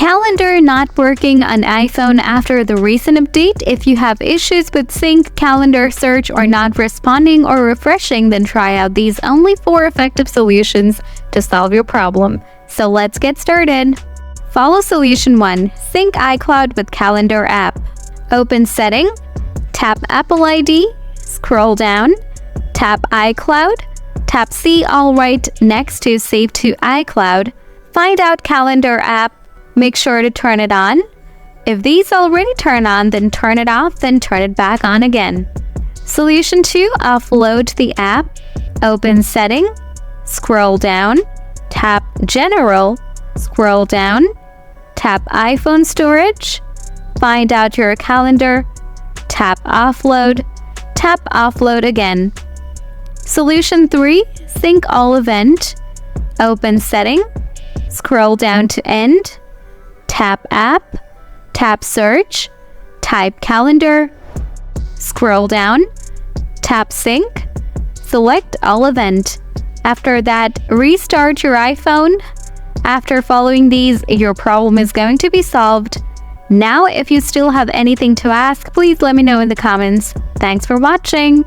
Calendar not working on iPhone after the recent update. If you have issues with sync, calendar search, or not responding or refreshing, then try out these only 4 effective solutions to solve your problem. So let's get started. Follow solution 1. Sync iCloud with calendar app. Open Setting, tap Apple ID, scroll down, tap iCloud, tap See All Right next to Save to iCloud. Find out calendar app. Make sure to turn it on. If these already turn on, then turn it off, then turn it back on again. Solution 2. Offload the app. Open Setting, scroll down, tap General, scroll down, tap iPhone Storage, find out your calendar, tap Offload, tap Offload again. Solution 3. Sync all event. Open Setting, scroll down to End, tap App, tap Search, type Calendar, scroll down, tap Sync, select All Event. After that, restart your iPhone. After following these, your problem is going to be solved. Now, if you still have anything to ask, please let me know in the comments. Thanks for watching.